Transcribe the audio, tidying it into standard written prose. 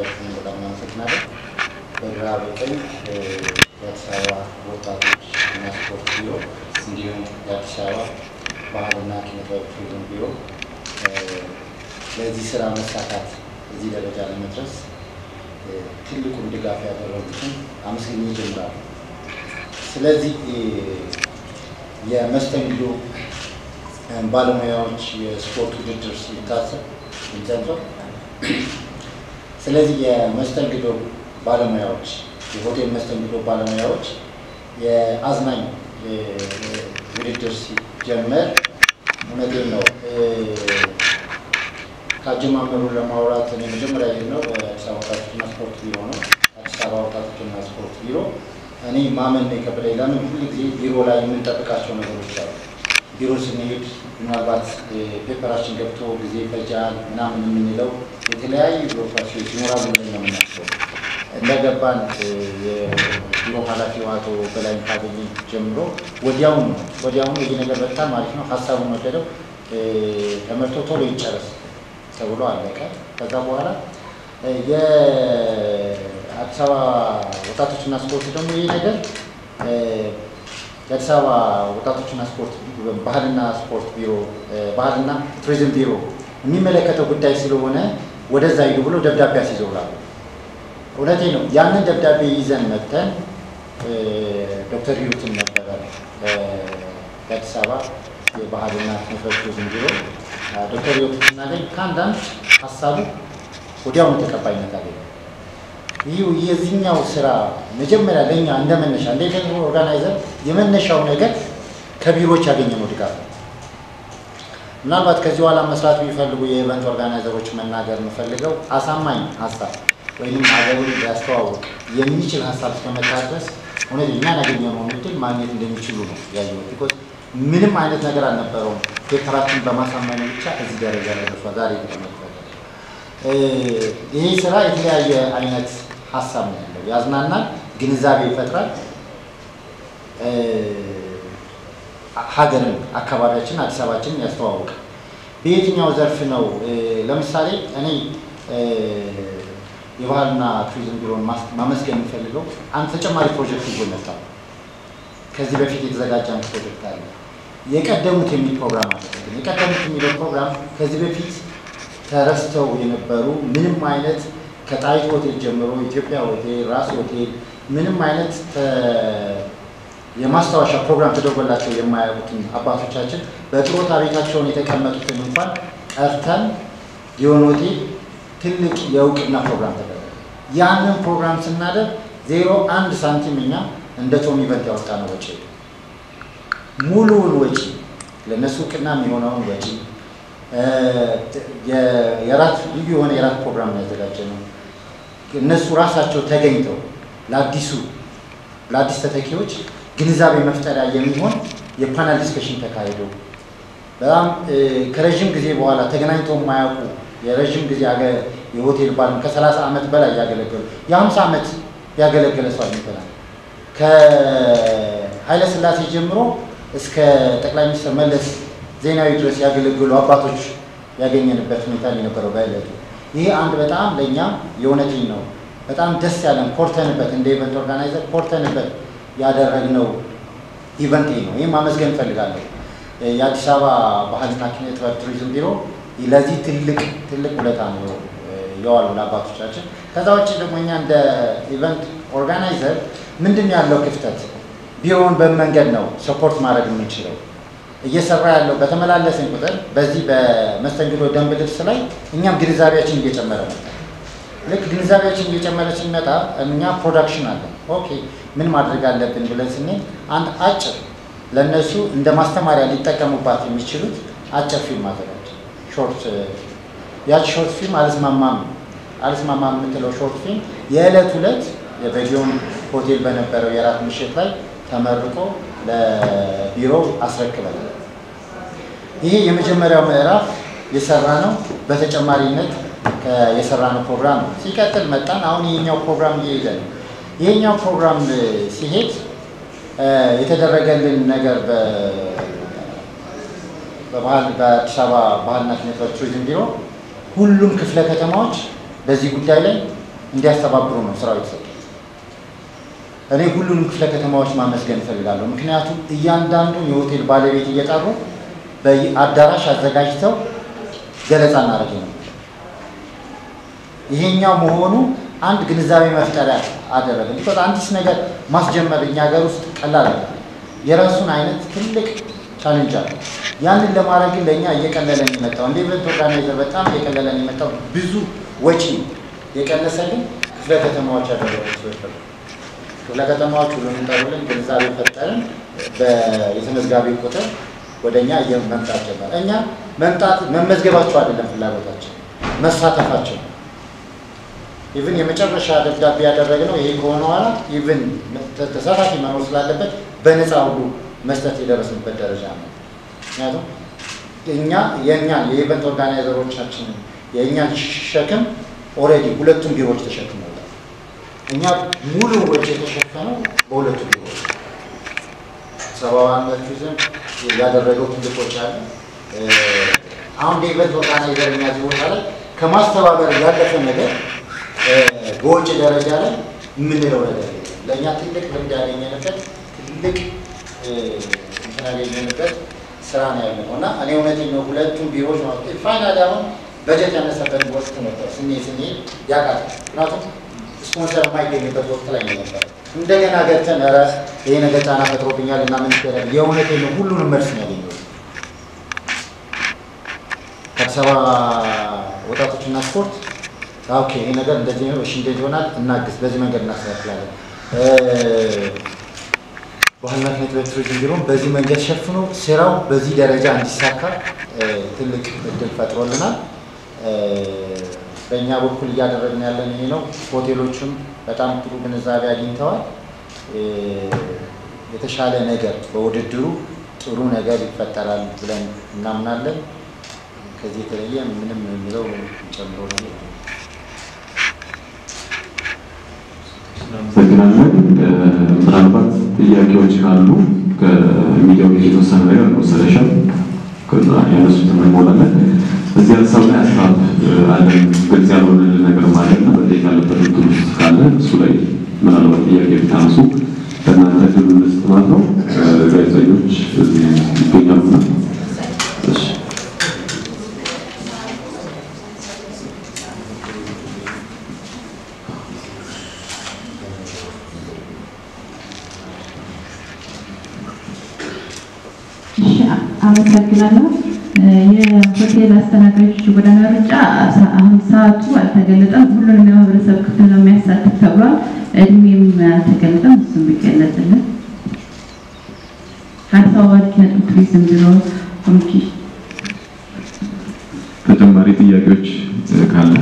ስለተቀበላችሁ በጣም አመሰግናለሁ። በግራው ቀኝ የአዲስ አበባ ወጣቶች እና ስፖርት ቢሮ እንዲሁም የአዲስ አበባ ባህልና ኪነጥበብ ቱሪዝም ቢሮ ለዚህ ስራ መሳካት እዚህ ደረጃ ለመድረስ ትልቁን ድጋፍ ያደረጉትን አመስግኜ እጀምራለሁ። ስለዚህ የመስተንግዶ ባለሙያዎች የስፖርት ውድድር ሲታሰብ እንጀምር። ስለዚህ የመስተንግዶ ባለሙያዎች የሆቴል መስተንግዶ ባለሙያዎች የአዝናኝ ውድድር ሲጀመር እውነቴን ነው ካጀማመሩ ለማውራት እኔ መጀመሪያ ነው አዲስ አበባ ወጣቶችና ስፖርት ቢሮ ነው። አዲስ አበባ ወጣቶችና ስፖርት ቢሮ እኔ ማመን ነው ከበላይ ለምን ሁሉ ጊዜ ቢሮ ላይ የምንጠብቃቸው ነገሮች አሉ። ቢሮ ስንሄድ ምናልባት ፔፐራችን ገብቶ ጊዜ ፈጃል ምናምን የምንለው የተለያዩ ቢሮክራሲዎች ይኖራሉ ብለን ነው የምናስበው። እንደገባን የቢሮ ኃላፊው አቶ በላይ ካገኘ ጀምሮ ወዲያውኑ ይሄ ነገር በጣም አሪፍ ነው ሀሳቡን ወደደው ተመርቶ ቶሎ ይጨረስ ተብሎ አለቀ። ከዛ በኋላ የአዲስ አበባ ወጣቶችና ስፖርት ደግሞ ይሄ ነገር የአዲስ አበባ ወጣቶችና ስፖርት ባህልና ስፖርት ቢሮ ባህልና ቱሪዝም ቢሮ የሚመለከተው ጉዳይ ስለሆነ ወደዛ ሄዱ ብሎ ደብዳቤ አስይዘውላሉ። እውነቴ ነው። ያንን ደብዳቤ ይዘን መተን ዶክተር ሂሩትን ነበረ የአዲስ አበባ የባህልና ቱሪዝም ቢሮ ዶክተር ሂሩትና ላይ ከአንዳንድ ሀሳቡ ወዲያውኑ ተቀባይነት አገኘ። የዚህኛው ስራ መጀመሪያ ለኛ እንደመነሻ እንደ ኢቨንት ኦርጋናይዘር የመነሻው ነገር ከቢሮዎች ያገኘነው ድጋፍ ነው። ምናልባት ከዚህ በኋላ መስራት የሚፈልጉ የኢቨንት ኦርጋናይዘሮች መናገር የምፈልገው አሳማኝ ሀሳብ ወይንም አገሩን ሊያስተዋውቅ የሚችል ሀሳብ እስከመጣ ድረስ እውነት እኛን ያገኘነውን እድል ማግኘት እንደሚችሉ ነው ያየሁት። ቢኮዝ ምንም አይነት ነገር አልነበረውም። ፔፐራችን በማሳመን ብቻ እዚህ ደረጃ ላይ ደርሷል። ዛሬ ተመልከቱ። ይሄ ስራ የተለያየ አይነት ሀሳብ ነው ያለው። ያዝናናል፣ ግንዛቤ ይፈጥራል፣ ሀገርን፣ አካባቢያችን፣ አዲስ አበባችንን ያስተዋውቃል። በየትኛው ዘርፍ ነው? ለምሳሌ እኔ የባህልና ቱሪዝም ቢሮን ማመስገን የምፈልገው አንድ ተጨማሪ ፕሮጀክት ይዞ መጣ። ከዚህ በፊት የተዘጋጀ አንድ ፕሮጀክት አለ። የቀደሙት የሚል ፕሮግራም አለ። የቀደሙት የሚለው ፕሮግራም ከዚህ በፊት ተረስተው የነበሩ ምንም አይነት ከጣይቱ ሆቴል ጀምሮ ኢትዮጵያ ሆቴል፣ ራስ ሆቴል ምንም አይነት የማስታወሻ ፕሮግራም ተደርጎላቸው የማያውቁትን አባቶቻችን በጥሮታ ቤታቸውን የተቀመጡትን እንኳን ጠርተን ሊዮን ሆቴል ትልቅ የእውቅና ፕሮግራም ተደረገ። ያንን ፕሮግራም ስናደርግ 0.1 ሳንቲም እኛ እንደ ቶም ኢቨንት ያወጣነው ወጪ ሙሉውን ወጪ ለነሱ እውቅና የሚሆነውን ወጪ የራት ልዩ የሆነ የራት ፕሮግራም ያዘጋጀነው እነሱ ራሳቸው ተገኝተው ለአዲስ ተተኪዎች ግንዛቤ መፍጠሪያ የሚሆን የፓናል ዲስከሽን ተካሂዶ በጣም ከረጅም ጊዜ በኋላ ተገናኝተው የማያውቁ የረጅም ጊዜ የሆቴል ባል ከ30 ዓመት በላይ ያገለገሉ የ50 ዓመት ያገለገለ ሰው አግኝተናል። ከኃይለ ሥላሴ ጀምሮ እስከ ጠቅላይ ሚኒስትር መለስ ዜናዊ ድረስ ያገለገሉ አባቶች ያገኘንበት ሁኔታ ነበረው በእለቱ። ይሄ አንድ በጣም ለኛ የእውነቴን ነው በጣም ደስ ያለን ኮርተንበት እንደ ኢቨንት ኦርጋናይዘር ኮርተንበት ያደረግነው ኢቨንት ነው። ይሄን ማመስገን እፈልጋለሁ። የአዲስ አበባ ባህልና ኪነጥበብ ቱሪዝም ቢሮ ለዚህ ትልቅ ውለታ ነው የዋለው ለአባቶቻችን። ከዛ ውጭ ደግሞ እኛ እንደ ኢቨንት ኦርጋናይዘር ምንድን ያለው ክፍተት ቢሮውን በመንገድ ነው ሰፖርት ማድረግ የምንችለው እየሰራ ያለው በተመላለሰን ቁጥር በዚህ በመስተንግዶ ደንብ ልብስ ላይ እኛም ግንዛቤያችን እየጨመረ ነው። ልክ ግንዛቤያችን እየጨመረ ሲመጣ እኛ ፕሮዳክሽን አለ ኦኬ ምን ማድረግ አለብን ብለን ስንል አንድ አጭር ለነሱ እንደ ማስተማሪያ ሊጠቀሙባት የሚችሉት አጭር ፊልም አዘጋጅ ሾርት ያቺ ሾርት ፊልም አልስማማም የምትለው ሾርት ፊልም የዕለት የበጊዮን ሆቴል በነበረው የራት ምሽት ላይ ተመርቆ ለቢሮው አስረክበናል። ይሄ የመጀመሪያው ምዕራፍ የሰራ ነው። በተጨማሪነት የሰራነው ፕሮግራም ሲቀጥል መጣን። አሁን ይሄኛው ፕሮግራም እየሄደ ነው። ይሄኛው ፕሮግራም ሲሄድ የተደረገልን ነገር በአዲስ አበባ ባህልና ኪነጥበብ ቱሪዝም ቢሮ ሁሉም ክፍለ ከተማዎች በዚህ ጉዳይ ላይ እንዲያስተባብሩ ነው ስራው የተሰጠው። እኔ ሁሉንም ክፍለ ከተማዎች ማመስገን እፈልጋለሁ። ምክንያቱም እያንዳንዱን የሆቴል ባለቤት እየጠሩ በአዳራሽ አዘጋጅተው ገለጻ እናደርግ ነው። ይሄኛው መሆኑ አንድ ግንዛቤ መፍጠሪያ አደረገ። ቢኮዝ አንዲስ ነገር ማስጀመር እኛ ሀገር ውስጥ ቀላል አይደለም። የራሱን አይነት ትልቅ ቻሌንጅ አለ። ያንን ለማድረግ ለኛ እየቀለለን የመጣው እንደ ኢቨንት ኦርጋናይዘር በጣም እየቀለለን የመጣው ብዙ ወጪ የቀነሰልን ክፍለ ከተማዎች ያደረጉት ነው። ክፍለ ከተማዎች ሁሉንም ጠሩልን፣ ግንዛቤ ፈጠርን። በየተመዝጋቢ ቁጥር ወደኛ እየመምጣት ጀመረ። እኛ መመዝገባቸው አይደለም ፍላጎታችን፣ መሳተፋቸው። ኢቭን የመጨረሻ ደብዳቤ ያደረግነው ይሄ ከሆነ በኋላ ኢቭን ተሳታፊ መኖር ስላለበት በነፃ ሁሉ መስጠት የደረስንበት ደረጃ ነው። ምክንያቱም የእኛን የኢቨንት ኦርጋናይዘሮቻችን የእኛን ሸክም ኦልሬዲ ሁለቱም ቢሮዎች ተሸክመዋል። እኛ ሙሉ ወጪ የተሸፈነው በሁለቱም ቢሮዎች ሰባዋን ቱሪዝም ያደረገው ትልቅ ወጪ አለ። አሁን የኢቨንት ኦርጋናይዘር የሚያዝ ቦታ ላይ ከማስተባበር ያለፈ ነገር በወጪ ደረጃ ላይ የምንለው ነገር ለእኛ ትልቅ ልምድ ያገኘንበት ትልቅ እንትን ያገኘንበት ስራ ነው ያለው እና እኔ እውነቴን ነው ሁለቱም ቢሮዎች ማለት ፋይናል አሁን በጀት ያነሰበት ወቅት ነበር። ስኔ ያቃት ምክንያቱም ስፖንሰር የማይገኝበት ወቅት ላይ ነበር። እንደገና ገብተን ኧረ ይሄ ነገር ጫና ፈጥሮብኛል እና ምን ይደረግ የእውነቴን ነው ሁሉንም መልስ ነው ያገኘሁት። ከአዲስ አበባ ወጣቶችና ስፖርት ኦኬ ይሄ ነገር እንደዚህ ነው፣ እሺ እንደዚህ ይሆናል፣ እናግዝ፣ በዚህ መንገድ እናስተካክላለን። ባህልና ኪነ ቱሪዝም ቢሮም በዚህ መንገድ ሸፍኖ ስራው በዚህ ደረጃ እንዲሳካ ትልቅ እድል ፈጥሮልናል። በእኛ በኩል እያደረግን ያለን ይሄ ነው። ሆቴሎችም በጣም ጥሩ ግንዛቤ አግኝተዋል። የተሻለ ነገር በውድድሩ ጥሩ ነገር ይፈጠራል ብለን እናምናለን። ከዚህ የተለየ ምንም የሚለው ጨምሮ ነው። እናመሰግናለን። ምናልባት ጥያቄዎች ካሉ ከሚዲያው የተወሰነ ነገር እንወስዳለን። ከዛ ያነሱትን እንሞላለን። እዚህ ሀሳብ ላይ ሀሳብ አለን ግልጽ ያልሆነልን ነገር ማለት ነው። በዚህ ያለበት ትምህርት ካለ እሱ ላይ ምናልባት ጥያቄ ብታነሱ ከእናንተ ድል መስጠት ማለት ነው። ጋዜጠኞች እዚህ ይገኛሉና እሺ አመሰግናለሁ። የሆቴል አስተናጋጆች ጎዳና ሩጫ አሁን ሰዓቱ አልተገለጠም። ሁሉንም የማህበረሰብ ክፍል ነው የሚያሳትፍ ተብሏል። እድሜም አልተገለጠም። እሱም ቢገለጽልን። አዲስ አበባ ኪነ ቱሪዝም ቢሮ ኮሚኒኬሽን ተጨማሪ ጥያቄዎች ካለ